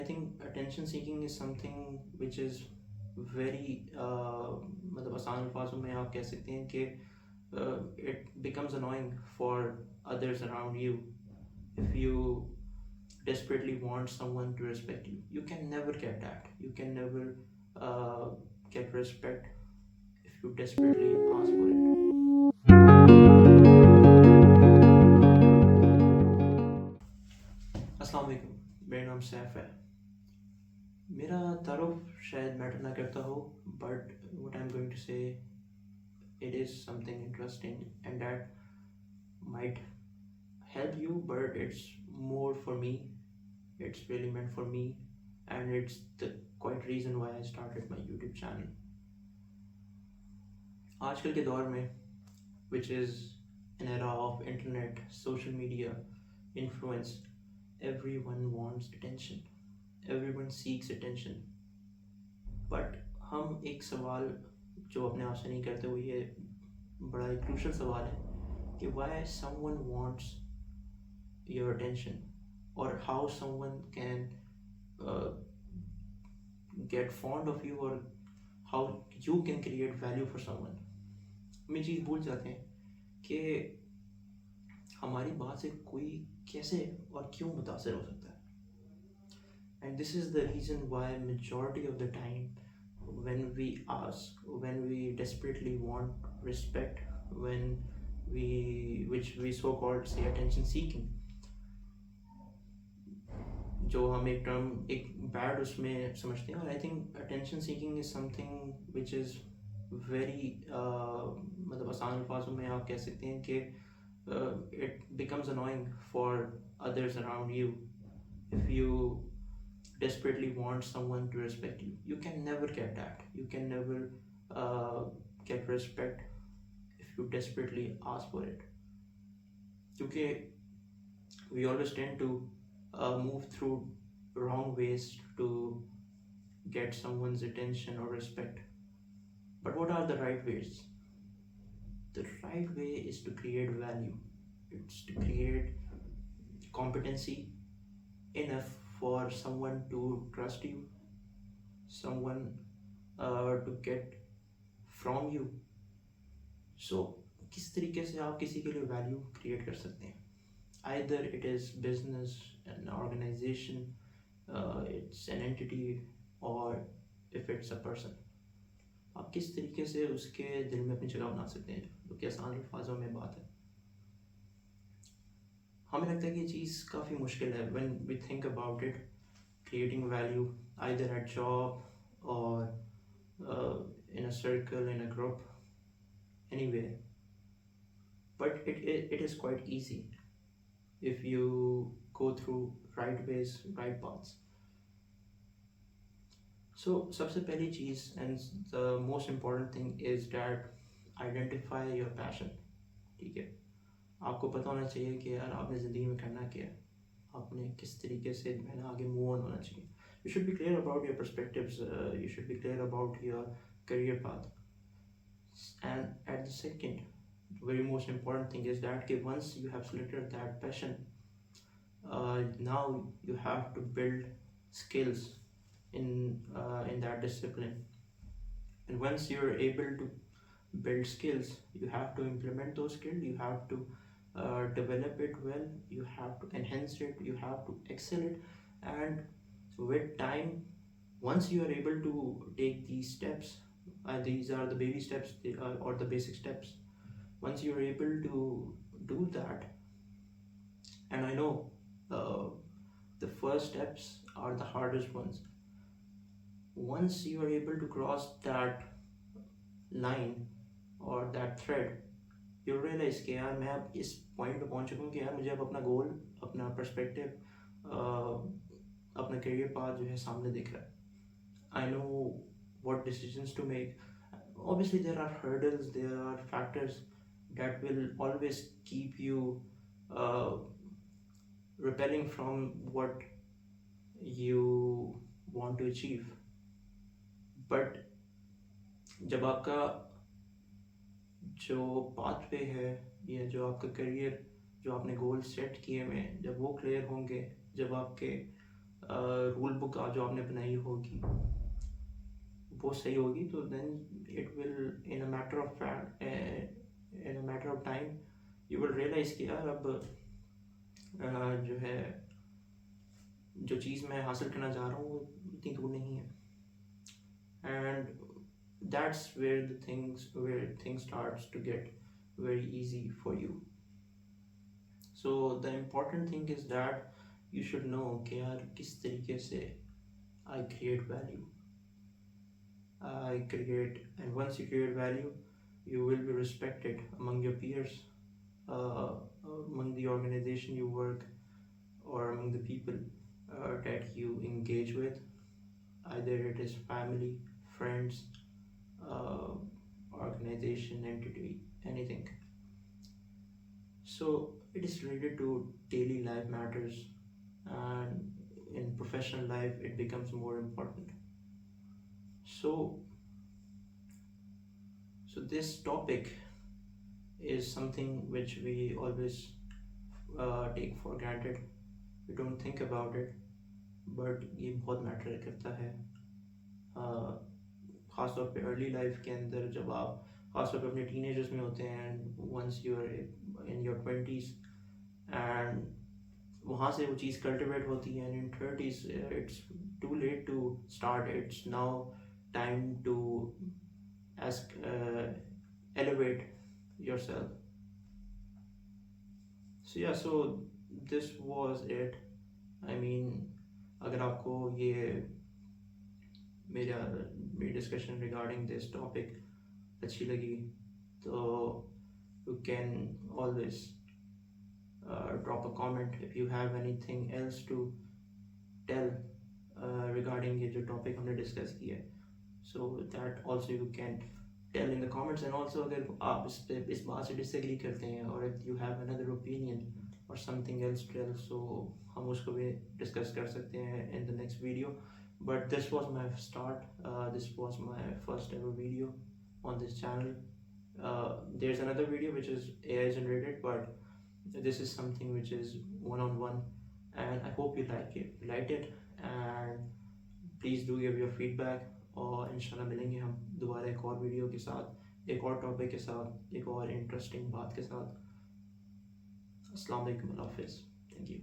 I think attention seeking is something which is very मतलब आसान अल्फाजों में आप कह सकते हैं कि it becomes annoying for others around you if you desperately want someone to respect you. You can never get that. You can never uh, get respect if you desperately ask for it. अस्सलाम वालेकुम, मेरा नाम सैफ है। मेरा तारुफ शायद matter ना करता हो, but what I am going to say it is something interesting and that might help you, but it's more for me. It's really meant for me, and it's the quite reason why I started my YouTube channel. आजकल के दौर में, which is an era of internet, social media, influence, everyone wants attention. Everyone seeks attention. But हम एक सवाल जो अपने आप से नहीं करते, वो ये बड़ा एक क्रूशल सवाल है कि why someone wants your attention, or how someone can uh, get fond of you, or how you can create value for someone. हम ये चीज़ भूल जाते हैं कि हमारी बात से कोई कैसे और क्यों मुतासर हो सकता है. And this is the reason why majority of the time when we ask, when we desperately want respect, when which we so called say attention seeking, जो हम एक टर्म एक बैड उसमें समझते हैं. और I think attention seeking is something which is very मतलब आसान अल्फाजों में आप कह सकते हैं कि it becomes annoying for others around you if you desperately want someone to respect you. You can never get that. You can never uh, get respect if you desperately ask for it. क्योंकि we always tend to move through wrong ways to get someone's attention or respect. But what are the right ways? The right way is to create value. It's to create competency enough for someone to trust you, someone to get from you. So किस तरीके से आप किसी के लिए value create कर सकते हैं? Either it is business, an organization, it's an entity, or if it's a person. आप किस तरीके से उसके दिल में अपनी जगह बना सकते हैं, जो कि आसान अल्फाजों में बात है. हमें लगता है कि ये चीज़ काफ़ी मुश्किल है. when we think about it, creating value either at job or in a circle, in a group, anywhere. But it is quite easy if you go through right ways, right paths. So सबसे पहली चीज़ and the most important thing is that identify your passion. ठीक है, आपको पता होना चाहिए कि यार आपने ज़िंदगी में करना क्या है, आपने किस तरीके से जो है ना आगे मूव ऑन होना चाहिए. You should be clear about your perspectives. You should be clear about your career path. And at the second, very most important thing is that once you have selected that passion, now you have to build skills in that discipline. And once you're able to build skills, you have to implement those skills. You have to develop it well. You have to enhance it. You have to excel it. And with time, once you are able to take these steps, these are the baby steps, or the basic steps. Once you are able to do that, and I know uh, the first steps are the hardest ones. Once you are able to cross that line or that thread, you realize कि यार मैं अब इस point पे पहुंच चुका हूँ कि यार मुझे अब अपना गोल, अपना पर्सपेक्टिव, अपना करियर पाथ जो है सामने दिख रहा है. I know what decisions to make. Obviously, there are hurdles, there are factors that will always keep you uh, repelling from what you want to achieve. But जब आपका जो पाथवे है या जो आपका करियर, जो आपने गोल सेट किए हुए हैं, जब वो क्लियर होंगे, जब आपके रूल बुक जो आपने बनाई होगी वो सही होगी, तो then it will in a matter of time you will realise कि यार अब जो है जो चीज़ मैं हासिल करना चाह रहा हूँ वो इतनी दूर नहीं है. And that's where things starts to get very easy for you. So the important thing is that you should know कि यार किस तरीके से I create value. And once you create value, you will be respected among your peers, uh, among the organization you work, or among the people that you engage with. Either it is family, friends, uh, organization, entity, anything. So it is related to daily life matters, and in professional life, it becomes more important. So, so this topic is something which we always take for granted. We don't think about it, but ये बहुत matter करता है. ख़ासतौर पे early life के अंदर जब आप ख़ासतौर पे अपने टीनेजर्स में होते हैं, once you are in your 20s, and वहाँ से वो चीज़ कल्टिवेट होती है, and in 30s it's too late to start. It's now time to elevate yourself. So yeah, so this was it. I mean, अगर आपको ये मेरी डिस्कशन रिगार्डिंग दिस टॉपिक अच्छी लगी, तो you can always drop a comment if you have anything else to tell regarding ये जो topic हमने डिस्कस किया है. So that also you can tell in the comments. And also अगर आप इस बात से डिसएग्री करते हैं, और if you have another opinion or something else to tell, so हम उसको भी डिस्कस कर सकते हैं in the next video. But this was my start. This was my first ever video on this channel. There's another video which is AI generated, but this is something which is one-on-one, and I hope you liked it, and please do give your feedback. और इंशाल्लाह मिलेंगे हम दोबारा एक और video के साथ, एक और टॉपिक के साथ, एक और इंटरेस्टिंग बात के साथ. अस्सलाम वालेकुम, अल्लाह हाफिज़. Thank you.